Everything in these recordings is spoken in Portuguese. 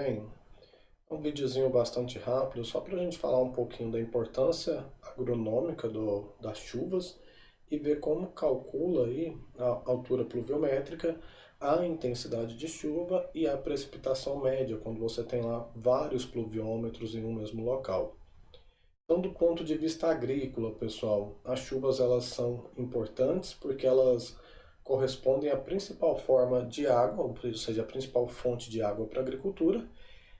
bem? Um videozinho bastante rápido, só para a gente falar um pouquinho da importância agronômica das chuvas e ver como calcula aí a altura pluviométrica, a intensidade de chuva e a precipitação média, quando você tem lá vários pluviômetros em um mesmo local. Então, do ponto de vista agrícola, pessoal, as chuvas elas são importantes porque elas correspondem à principal forma de água, ou seja, a principal fonte de água para a agricultura,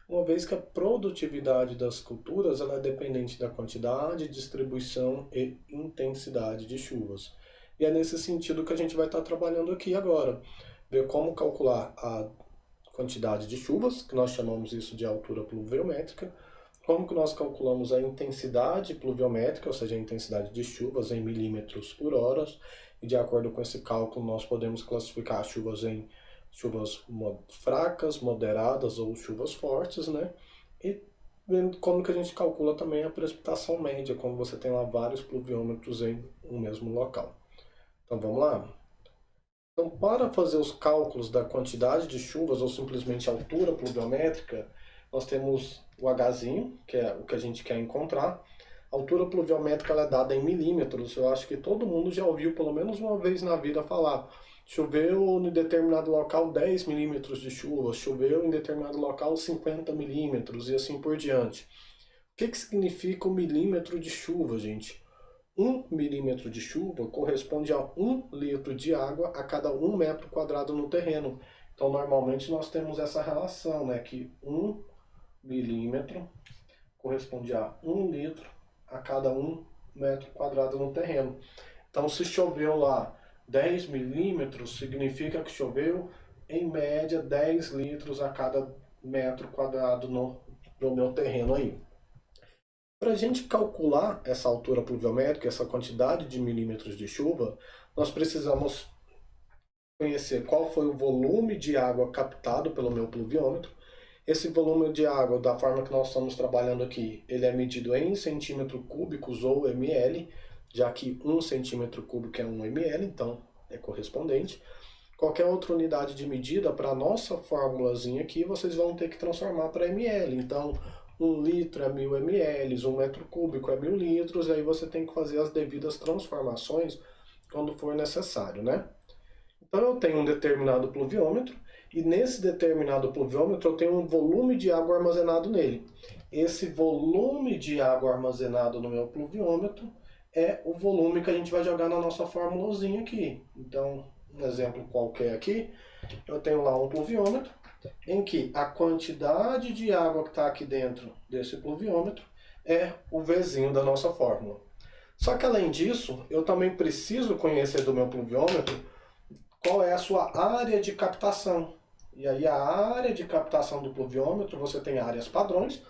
uma vez que a produtividade das culturas ela é dependente da quantidade, distribuição e intensidade de chuvas. E é nesse sentido que a gente vai estar trabalhando aqui agora, ver como calcular a quantidade de chuvas, que nós chamamos isso de altura pluviométrica, como que nós calculamos a intensidade pluviométrica, ou seja, a intensidade de chuvas em milímetros por hora, e de acordo com esse cálculo nós podemos classificar as chuvas em chuvas fracas, moderadas ou chuvas fortes, né? E vendo como que a gente calcula também a precipitação média, quando você tem lá vários pluviômetros em um mesmo local. Então vamos lá? Então, para fazer os cálculos da quantidade de chuvas ou simplesmente altura pluviométrica, nós temos o Hzinho, que é o que a gente quer encontrar. A altura pluviométrica ela é dada em milímetros. Eu acho que todo mundo já ouviu pelo menos uma vez na vida falar: choveu em determinado local 10 milímetros de chuva, choveu em determinado local 50 milímetros e assim por diante. O que significa um milímetro de chuva, gente? 1 milímetro de chuva corresponde a 1 litro de água a cada 1 metro quadrado no terreno. Então, normalmente nós temos essa relação, né, que 1 milímetro corresponde a 1 litro a cada 1 metro quadrado no terreno. Então, se choveu lá 10 milímetros, significa que choveu, em média, 10 litros a cada metro quadrado no meu terreno aí. Para a gente calcular essa altura pluviométrica, essa quantidade de milímetros de chuva, nós precisamos conhecer qual foi o volume de água captado pelo meu pluviômetro. Esse volume de água, da forma que nós estamos trabalhando aqui, ele é medido em centímetros cúbicos ou ml, já que 1 centímetro cúbico é 1 ml, então é correspondente. Qualquer outra unidade de medida, para a nossa formulazinha aqui, vocês vão ter que transformar para ml. Então, 1 litro é 1000 ml, 1 metro cúbico é 1000 litros, e aí você tem que fazer as devidas transformações quando for necessário, né? Então eu tenho um determinado pluviômetro, e nesse determinado pluviômetro eu tenho um volume de água armazenado nele. Esse volume de água armazenado no meu pluviômetro é o volume que a gente vai jogar na nossa formulazinha aqui. Então, um exemplo qualquer aqui, eu tenho lá um pluviômetro, em que a quantidade de água que está aqui dentro desse pluviômetro é o Vzinho da nossa fórmula. Só que além disso, eu também preciso conhecer do meu pluviômetro qual é a sua área de captação. E aí a área de captação do pluviômetro, você tem áreas padrões,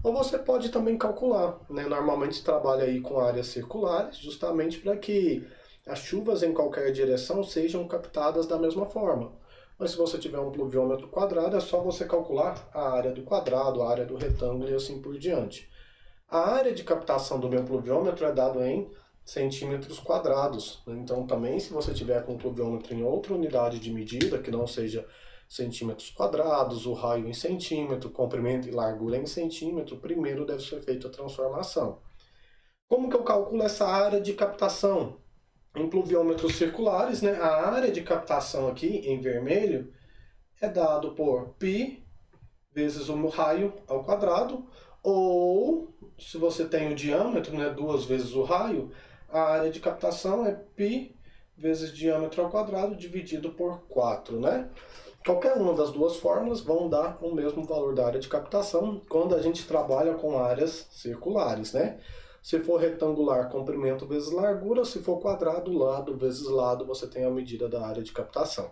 ou você pode também calcular, né? Normalmente se trabalha aí com áreas circulares, justamente para que as chuvas em qualquer direção sejam captadas da mesma forma. Mas se você tiver um pluviômetro quadrado, é só você calcular a área do quadrado, a área do retângulo e assim por diante. A área de captação do meu pluviômetro é dada em centímetros quadrados. Então também, se você tiver com o pluviômetro em outra unidade de medida, que não seja centímetros quadrados, o raio em centímetro, comprimento e largura em centímetro, primeiro deve ser feita a transformação. Como que eu calculo essa área de captação? Em pluviômetros circulares, né, a área de captação aqui, em vermelho, é dado por π vezes o raio ao quadrado, ou, se você tem o diâmetro, né, 2 vezes o raio, a área de captação é π vezes diâmetro ao quadrado dividido por 4, né? Qualquer uma das duas fórmulas vão dar o mesmo valor da área de captação quando a gente trabalha com áreas circulares, né? Se for retangular, comprimento vezes largura. Se for quadrado, lado vezes lado, você tem a medida da área de captação.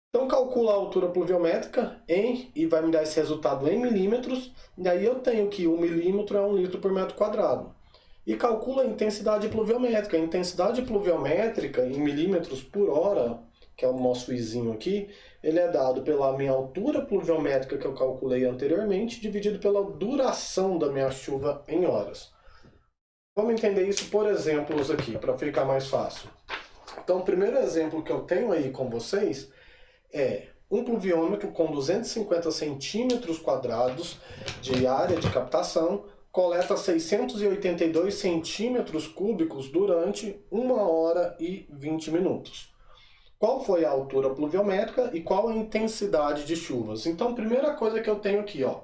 Então calcula a altura pluviométrica e vai me dar esse resultado em milímetros. E aí eu tenho que 1 milímetro é 1 litro por metro quadrado. E calcula a intensidade pluviométrica. A intensidade pluviométrica em milímetros por hora, que é o nosso izinho aqui, ele é dado pela minha altura pluviométrica que eu calculei anteriormente, dividido pela duração da minha chuva em horas. Vamos entender isso por exemplos aqui, para ficar mais fácil. Então, o primeiro exemplo que eu tenho aí com vocês é um pluviômetro com 250 centímetros quadrados de área de captação coleta 682 centímetros cúbicos durante 1 hora e 20 minutos. Qual foi a altura pluviométrica e qual a intensidade de chuvas? Então, primeira coisa que eu tenho aqui, ó,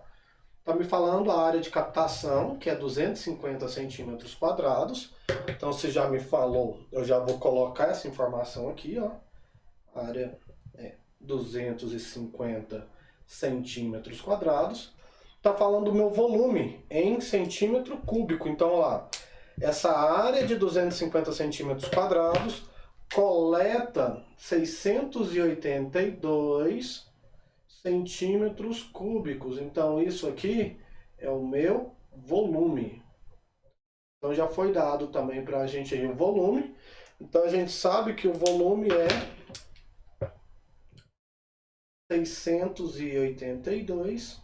tá me falando a área de captação, que é 250 centímetros quadrados. Então, se já me falou, eu já vou colocar essa informação aqui, ó. A área é 250 centímetros quadrados. Tá falando do meu volume em centímetro cúbico. Então, lá, essa área de 250 centímetros quadrados coleta 682 centímetros cúbicos. Então, isso aqui é o meu volume. Então, já foi dado também para a gente aí o volume. Então, a gente sabe que o volume é 682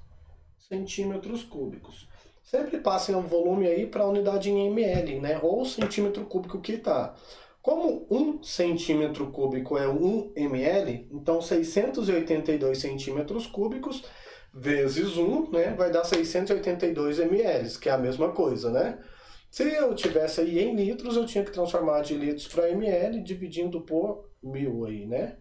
centímetros cúbicos. Sempre passem o volume aí para a unidade em ml, né? Ou centímetro cúbico que está. Como 1 centímetro cúbico é 1 ml, então 682 centímetros cúbicos vezes 1, né, vai dar 682 ml, que é a mesma coisa, né? Se eu tivesse aí em litros, eu tinha que transformar de litros para ml, dividindo por 1000 aí, né?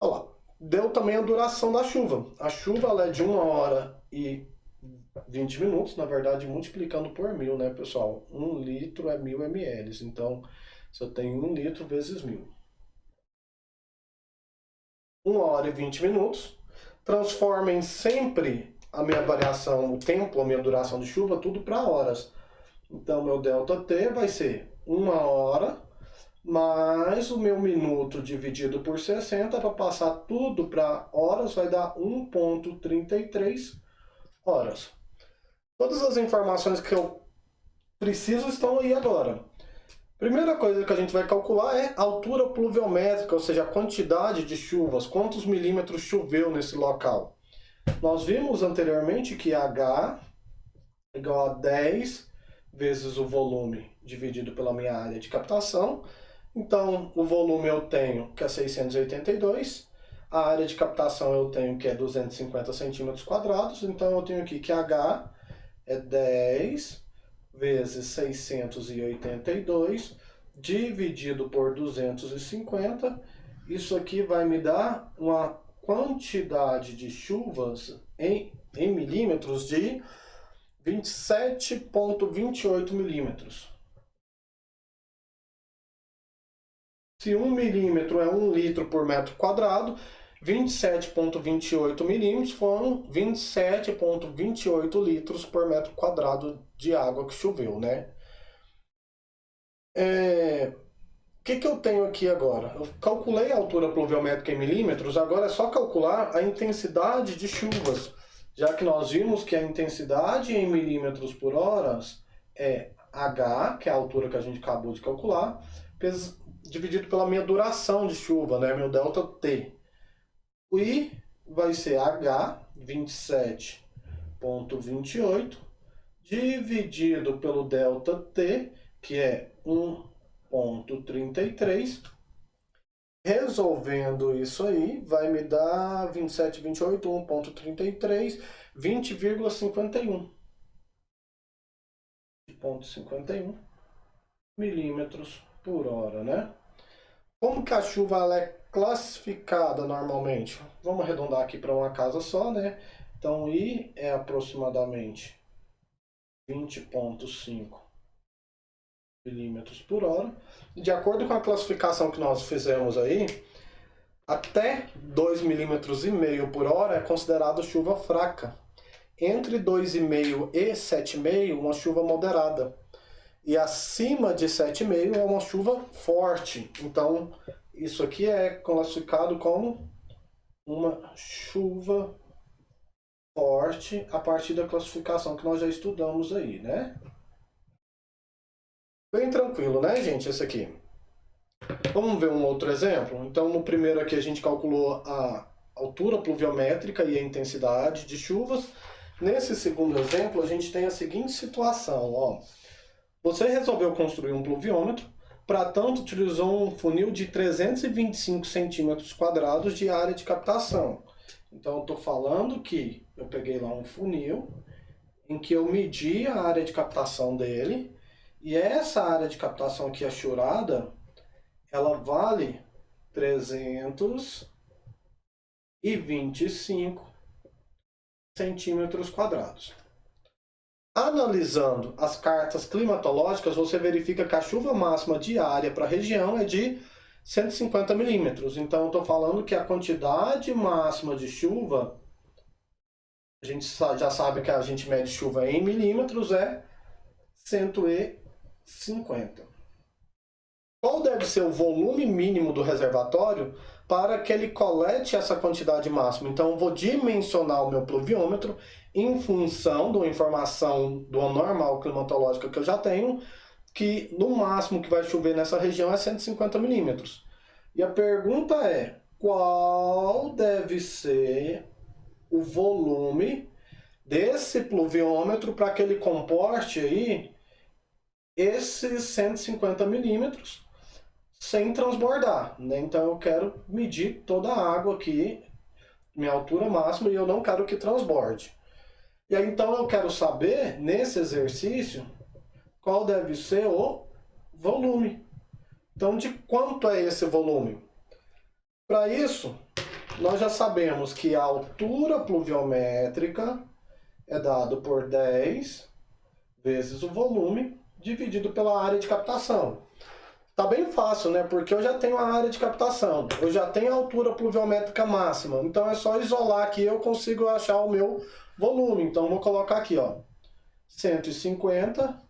Olha lá. Deu também a duração da chuva. A chuva ela é de 1 hora e 20 minutos, na verdade, multiplicando por 1000, né, pessoal? 1 litro é 1000 ml, então, se eu tenho 1 litro vezes 1000. 1 hora e 20 minutos. Transformem sempre a minha variação, o tempo, a minha duração de chuva, tudo para horas. Então, meu ΔT vai ser 1 hora mais o meu minuto dividido por 60, para passar tudo para horas, vai dar 1,33 horas. Todas as informações que eu preciso estão aí agora. Primeira coisa que a gente vai calcular é a altura pluviométrica, ou seja, a quantidade de chuvas, quantos milímetros choveu nesse local. Nós vimos anteriormente que H é igual a 10 vezes o volume dividido pela minha área de captação. Então, o volume eu tenho, que é 682, a área de captação eu tenho, que é 250 centímetros quadrados, então eu tenho aqui que H é 10 vezes 682, dividido por 250, isso aqui vai me dar uma quantidade de chuvas em milímetros de 27,28 milímetros. Se 1 milímetro é 1 litro por metro quadrado, 27,28 milímetros foram 27,28 litros por metro quadrado de água que choveu, né? O que eu tenho aqui agora? Eu calculei a altura pluviométrica em milímetros, agora é só calcular a intensidade de chuvas, já que nós vimos que a intensidade em milímetros por hora é H, que é a altura que a gente acabou de calcular, dividido pela minha duração de chuva, né, meu ΔT. O I vai ser H, 27,28, dividido pelo ΔT, que é 1,33. Resolvendo isso aí, vai me dar 27,28, 1,33, 20,51. 20,51 milímetros por hora, né? Como que a chuva ela é classificada normalmente? Vamos arredondar aqui para uma casa só, né? Então, I é aproximadamente 20,5 milímetros por hora. De acordo com a classificação que nós fizemos aí, até 2,5 milímetros por hora é considerado chuva fraca. Entre 2,5 e 7,5, uma chuva moderada. E acima de 7,5 é uma chuva forte. Então, isso aqui é classificado como uma chuva forte a partir da classificação que nós já estudamos aí, né? Bem tranquilo, né, gente, esse aqui. Vamos ver um outro exemplo? Então, no primeiro aqui a gente calculou a altura pluviométrica e a intensidade de chuvas. Nesse segundo exemplo, a gente tem a seguinte situação, ó. Você resolveu construir um pluviômetro, para tanto, utilizou um funil de 325 centímetros quadrados de área de captação. Então, eu estou falando que eu peguei lá um funil em que eu medi a área de captação dele, e essa área de captação aqui achurada, ela vale 325 centímetros quadrados. Analisando as cartas climatológicas, você verifica que a chuva máxima diária para a região é de 150 milímetros. Então, eu estou falando que a quantidade máxima de chuva, a gente já sabe que a gente mede chuva em milímetros, é 150. Qual deve ser o volume mínimo do reservatório para que ele colete essa quantidade máxima? Então, eu vou dimensionar o meu pluviômetro em função da informação do normal climatológica que eu já tenho, que no máximo que vai chover nessa região é 150 milímetros. E a pergunta é, qual deve ser o volume desse pluviômetro para que ele comporte aí esses 150 milímetros sem transbordar, né? Então eu quero medir toda a água aqui, minha altura máxima, e eu não quero que transborde. E aí então eu quero saber, nesse exercício, qual deve ser o volume. Então, de quanto é esse volume? Para isso, nós já sabemos que a altura pluviométrica é dado por 10 vezes o volume dividido pela área de captação. Tá bem fácil, né? Porque eu já tenho a área de captação, eu já tenho a altura pluviométrica máxima, então é só isolar aqui e eu consigo achar o meu volume. Então, vou colocar aqui, ó, 150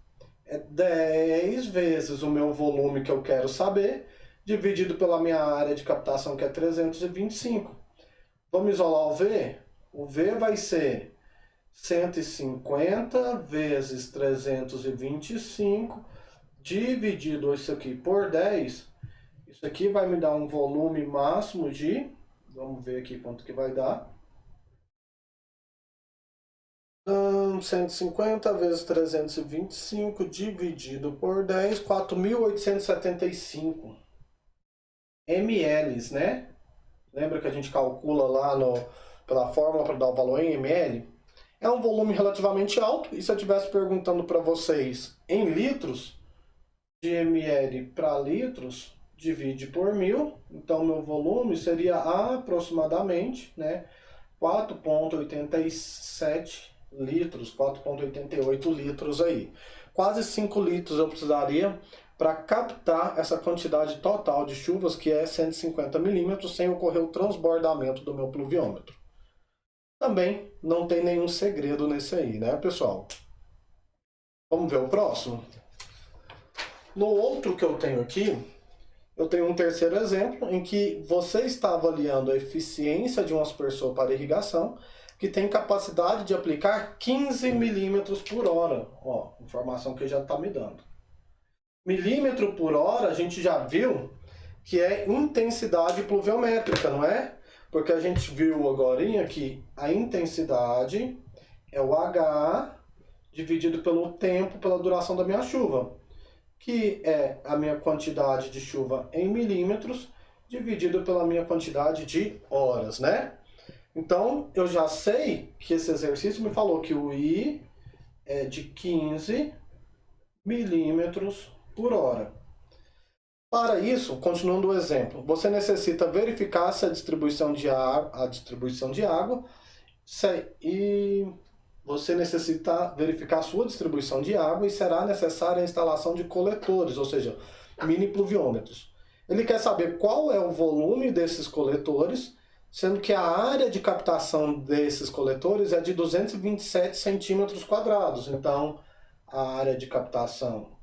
é 10 vezes o meu volume que eu quero saber, dividido pela minha área de captação, que é 325. Vamos isolar o V? O V vai ser 150 vezes 325, dividido isso aqui por 10. Isso aqui vai me dar um volume máximo de... Vamos ver aqui quanto que vai dar. 150 vezes 325 dividido por 10, 4.875 ml, né? Lembra que a gente calcula lá pela fórmula para dar o valor em ml? É um volume relativamente alto, e se eu estivesse perguntando para vocês em litros, de ml para litros, divide por 1000, então meu volume seria aproximadamente, né, 4,87 litros, 4,88 litros aí. Quase 5 litros eu precisaria para captar essa quantidade total de chuvas, que é 150 milímetros, sem ocorrer o transbordamento do meu pluviômetro. Também não tem nenhum segredo nesse aí, né, pessoal? Vamos ver o próximo? No outro que eu tenho aqui, eu tenho um terceiro exemplo em que você está avaliando a eficiência de um aspersor para irrigação que tem capacidade de aplicar 15 milímetros por hora. Ó, informação que já está me dando. Milímetro por hora, a gente já viu que é intensidade pluviométrica, não é? Porque a gente viu agora que a intensidade é o H dividido pelo tempo, pela duração da minha chuva, que é a minha quantidade de chuva em milímetros, dividido pela minha quantidade de horas, né? Então, eu já sei que esse exercício me falou que o I é de 15 milímetros por hora. Para isso, continuando o exemplo, você necessita verificar se a distribuição de água e você necessita verificar a sua distribuição de água e será necessária a instalação de coletores, ou seja, mini pluviômetros. Ele quer saber qual é o volume desses coletores, sendo que a área de captação desses coletores é de 227 centímetros quadrados. Então, a área de captação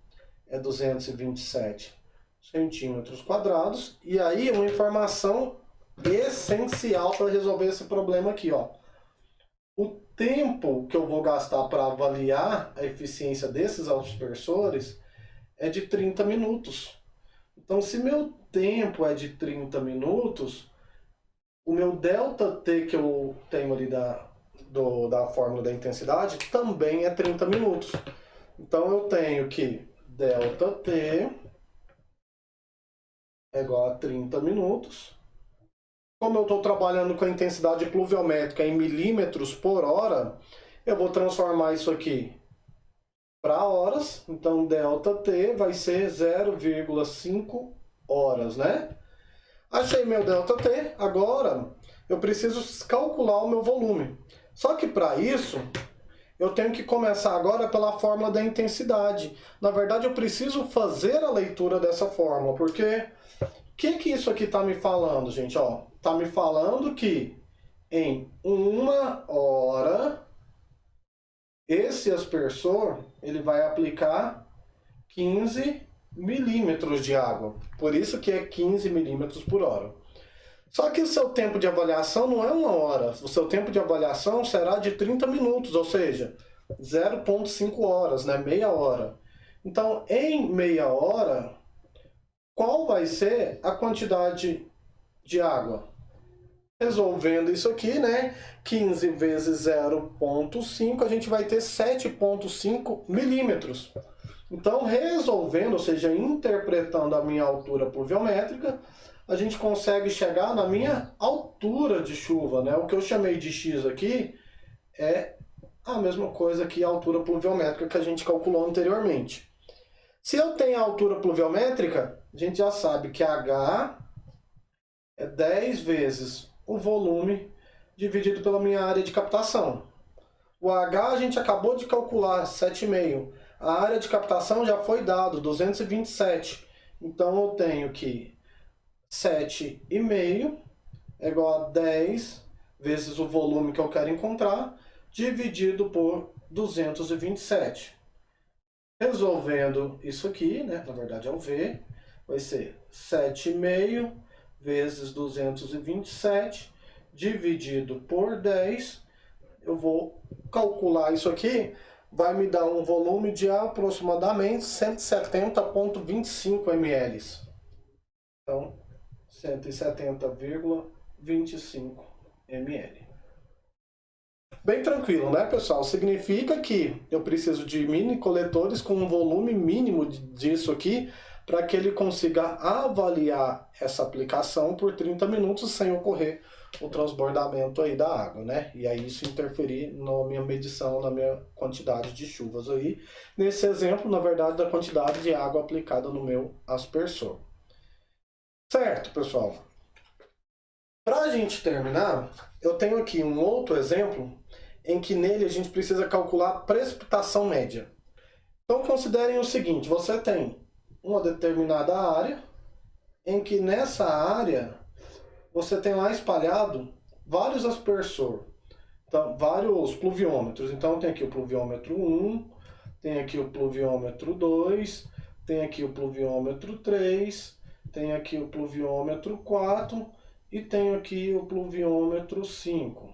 é 227 centímetros quadrados. E aí, uma informação essencial para resolver esse problema aqui, ó. O tempo que eu vou gastar para avaliar a eficiência desses aspersores é de 30 minutos. Então, se meu tempo é de 30 minutos, o meu ΔT que eu tenho ali da fórmula da intensidade também é 30 minutos. Então, eu tenho que ΔT é igual a 30 minutos. Como eu estou trabalhando com a intensidade pluviométrica em milímetros por hora, eu vou transformar isso aqui para horas. Então, ΔT vai ser 0,5 horas, né? Achei meu ΔT, agora eu preciso calcular o meu volume. Só que para isso, eu tenho que começar agora pela fórmula da intensidade. Na verdade, eu preciso fazer a leitura dessa fórmula, porque o que isso aqui está me falando, gente? Está me falando que em 1 hora, esse aspersor ele vai aplicar 15 milímetros de água. Por isso que é 15 milímetros por hora. Só que o seu tempo de avaliação não é 1 hora. O seu tempo de avaliação será de 30 minutos, ou seja, 0,5 horas, né? Meia hora. Então, em meia hora, qual vai ser a quantidade de água? Resolvendo isso aqui, né? 15 vezes 0,5, a gente vai ter 7,5 milímetros. Então, resolvendo, ou seja, interpretando a minha altura pluviométrica, a gente consegue chegar na minha altura de chuva, né? O que eu chamei de X aqui é a mesma coisa que a altura pluviométrica que a gente calculou anteriormente. Se eu tenho a altura pluviométrica, a gente já sabe que H é 10 vezes o volume dividido pela minha área de captação. O H a gente acabou de calcular, 7,5. A área de captação já foi dado, 227. Então eu tenho que 7,5 é igual a 10 vezes o volume que eu quero encontrar, dividido por 227. Resolvendo isso aqui, né, na verdade é o V, vai ser 7,5 vezes 227, dividido por 10. Eu vou calcular isso aqui, vai me dar um volume de aproximadamente 170,25 ml. Então, 170,25 ml. Bem tranquilo, né, pessoal? Significa que eu preciso de mini coletores com um volume mínimo disso aqui para que ele consiga avaliar essa aplicação por 30 minutos sem ocorrer o transbordamento aí da água, né? E aí isso interferir na minha medição, na minha quantidade de chuvas aí. Nesse exemplo, na verdade, da quantidade de água aplicada no meu aspersor. Certo, pessoal? Para a gente terminar, eu tenho aqui um outro exemplo em que nele a gente precisa calcular a precipitação média. Então considerem o seguinte, você tem uma determinada área, em que nessa área você tem lá espalhado vários aspersor, então, vários pluviômetros. Então tem aqui o pluviômetro 1, tem aqui o pluviômetro 2, tem aqui o pluviômetro 3, tem aqui o pluviômetro 4 e tem aqui o pluviômetro 5.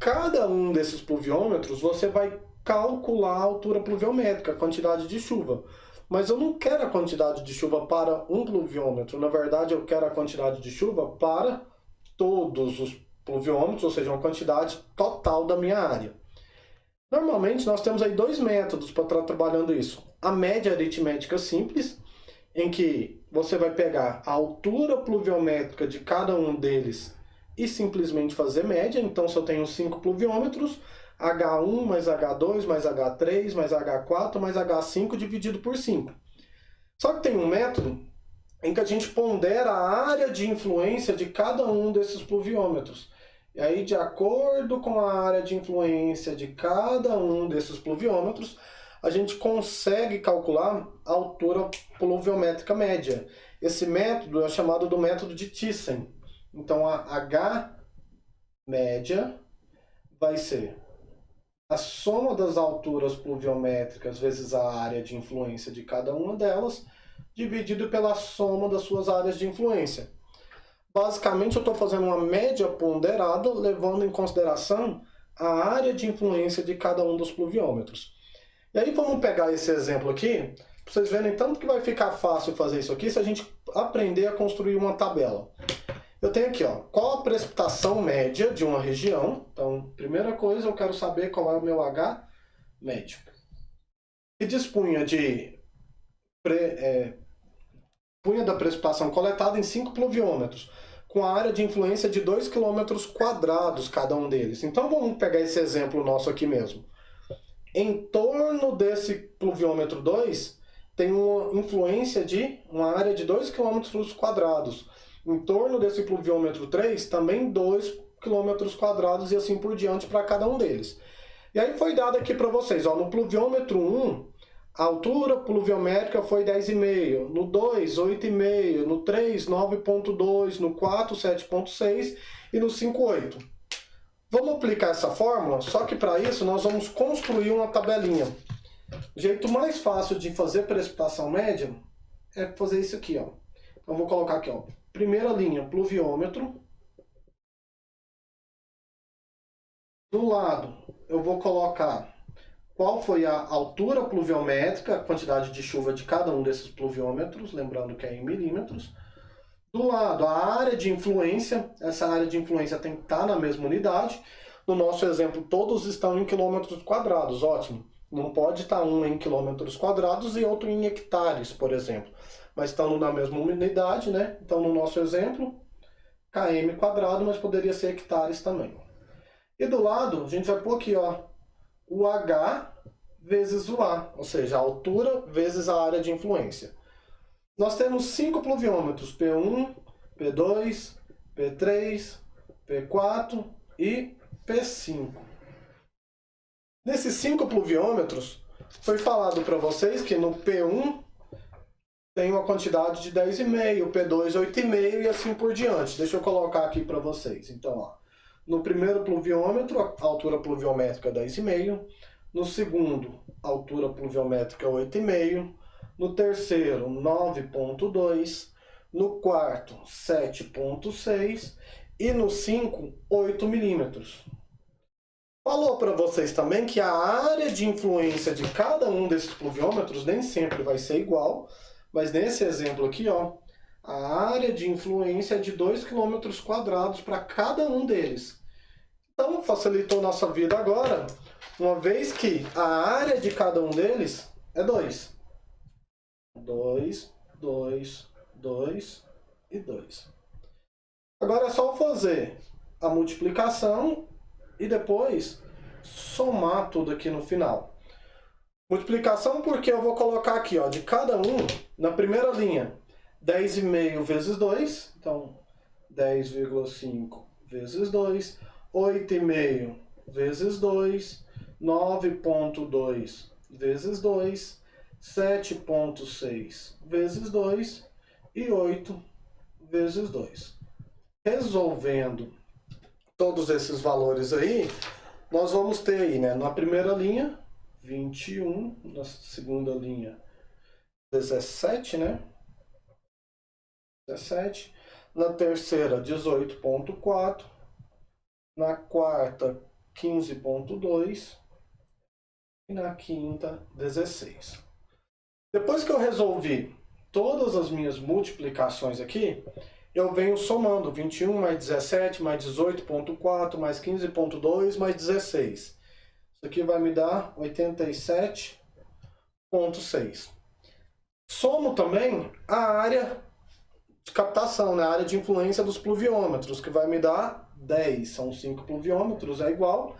Cada um desses pluviômetros você vai calcular a altura pluviométrica, a quantidade de chuva. Mas eu não quero a quantidade de chuva para um pluviômetro. Na verdade, eu quero a quantidade de chuva para todos os pluviômetros, ou seja, uma quantidade total da minha área. Normalmente, nós temos aí dois métodos para estar trabalhando isso. A média aritmética simples, em que você vai pegar a altura pluviométrica de cada um deles e simplesmente fazer média. Então, se eu tenho 5 pluviômetros, H1 mais H2 mais H3 mais H4 mais H5 dividido por 5. Só que tem um método em que a gente pondera a área de influência de cada um desses pluviômetros. E aí, de acordo com a área de influência de cada um desses pluviômetros, a gente consegue calcular a altura pluviométrica média. Esse método é chamado do método de Thyssen. Então, a H média vai ser a soma das alturas pluviométricas vezes a área de influência de cada uma delas, dividido pela soma das suas áreas de influência. Basicamente, eu estou fazendo uma média ponderada, levando em consideração a área de influência de cada um dos pluviômetros. E aí vamos pegar esse exemplo aqui, para vocês verem tanto que vai ficar fácil fazer isso aqui se a gente aprender a construir uma tabela. Eu tenho aqui, qual a precipitação média de uma região. Então, primeira coisa, eu quero saber qual é o meu H médio. E dispunha de punha da precipitação coletada em 5 pluviômetros, com a área de influência de 2 km² cada um deles. Então vamos pegar esse exemplo nosso aqui mesmo. Em torno desse pluviômetro 2, tem uma influência de uma área de 2 km². Em torno desse pluviômetro 3, também 2 km² e assim por diante para cada um deles. E aí foi dado aqui para vocês, ó, no pluviômetro 1, a altura pluviométrica foi 10,5, no 2, 8,5, no 3, 9,2, no 4, 7,6 e no 5, 8. Vamos aplicar essa fórmula, só que para isso nós vamos construir uma tabelinha. O jeito mais fácil de fazer precipitação média é fazer isso aqui, ó. Então vou colocar aqui, ó. Primeira linha, pluviômetro. Do lado, eu vou colocar qual foi a altura pluviométrica, a quantidade de chuva de cada um desses pluviômetros, lembrando que é em milímetros. Do lado, a área de influência, essa área de influência tem que estar na mesma unidade. No nosso exemplo, todos estão em quilômetros quadrados, ótimo. Não pode estar um em quilômetros quadrados e outro em hectares, por exemplo. Mas estão na mesma unidade, né? Então, no nosso exemplo, km², mas poderia ser hectares também. E do lado, a gente vai pôr aqui, ó, o H vezes o A, ou seja, a altura vezes a área de influência. Nós temos 5 pluviômetros, P1, P2, P3, P4 e P5. Nesses 5 pluviômetros, foi falado para vocês que no P1 tem uma quantidade de 10,5, P2 8,5 e assim por diante. Deixa eu colocar aqui para vocês. Então, ó, no primeiro pluviômetro, a altura pluviométrica 10,5. No segundo, a altura pluviométrica 8,5. No terceiro, 9,2. No quarto, 7,6. E no 5, 8 milímetros. Falou para vocês também que a área de influência de cada um desses pluviômetros nem sempre vai ser igual. Mas nesse exemplo aqui, ó, a área de influência é de 2 km² para cada um deles. Então, facilitou nossa vida agora, uma vez que a área de cada um deles é 2. 2, 2, 2 e 2. Agora é só fazer a multiplicação e depois somar tudo aqui no final. Multiplicação porque eu vou colocar aqui, ó, de cada um, na primeira linha, 10,5 vezes 2, então 10,5 vezes 2, 8,5 vezes 2, 9,2 vezes 2, 7,6 vezes 2 e 8 vezes 2. Resolvendo todos esses valores aí, nós vamos ter aí, né, na primeira linha, 21, na segunda linha, 17, né? 17. Na terceira, 18,4. Na quarta, 15,2. E na quinta, 16. Depois que eu resolvi todas as minhas multiplicações aqui, eu venho somando 21 mais 17 mais 18,4 mais 15,2 mais 16. Isso aqui vai me dar 87,6. Somo também a área de captação, né? A área de influência dos pluviômetros, que vai me dar 10. São 5 pluviômetros, é igual.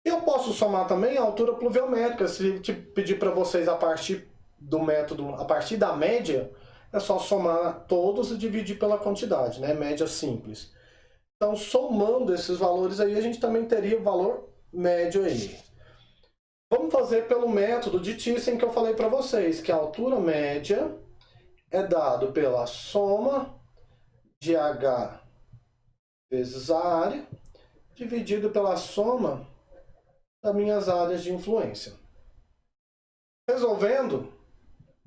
Eu posso somar também a altura pluviométrica. Se pedir para vocês a partir do método, a partir da média, é só somar todos e dividir pela quantidade, né? Média simples. Então, somando esses valores aí, a gente também teria o valor médio aí. Vamos fazer pelo método de Thyssen que eu falei para vocês, que a altura média é dado pela soma de H vezes a área, dividido pela soma das minhas áreas de influência. Resolvendo,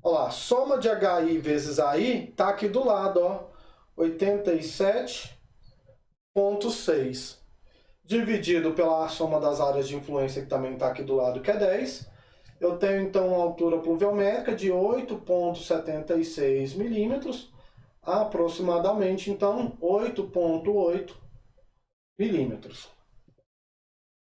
olha lá, soma de HI vezes AI está aqui do lado, ó, 87,6. Dividido pela soma das áreas de influência, que também está aqui do lado, que é 10. Eu tenho, então, uma altura pluviométrica de 8,76 milímetros, aproximadamente, então, 8,8 milímetros.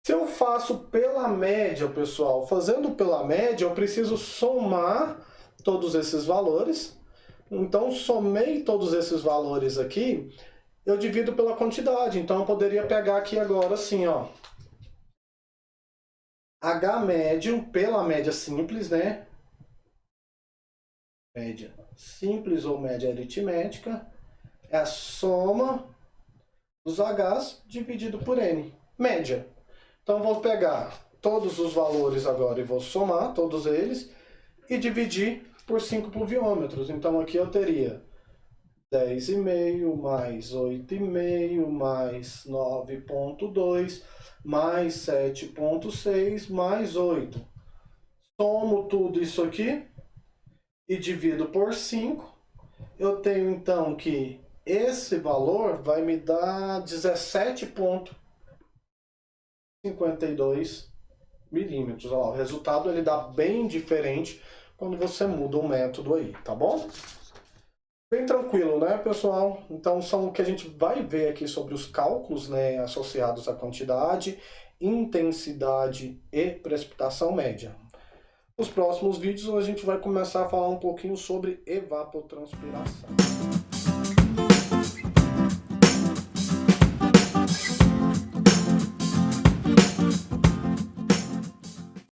Se eu faço pela média, pessoal, fazendo pela média, eu preciso somar todos esses valores Então, somei todos esses valores aqui, eu divido pela quantidade. Então, eu poderia pegar aqui agora assim, ó. H médio pela média simples, né? Média simples ou média aritmética é a soma dos H's dividido por N. Média. Então, vou pegar todos os valores agora e vou somar todos eles e dividir por 5 pluviômetros. Então, aqui eu teria 10,5 mais 8,5 mais 9,2 mais 7,6 mais 8. Somo tudo isso aqui e divido por 5. Eu tenho então que esse valor vai me dar 17,52 milímetros. O resultado ele dá bem diferente quando você muda o método aí, tá bom? Bem tranquilo, né, pessoal? Então, são o que a gente vai ver aqui sobre os cálculos, né, associados à quantidade, intensidade e precipitação média. Nos próximos vídeos, a gente vai começar a falar um pouquinho sobre evapotranspiração.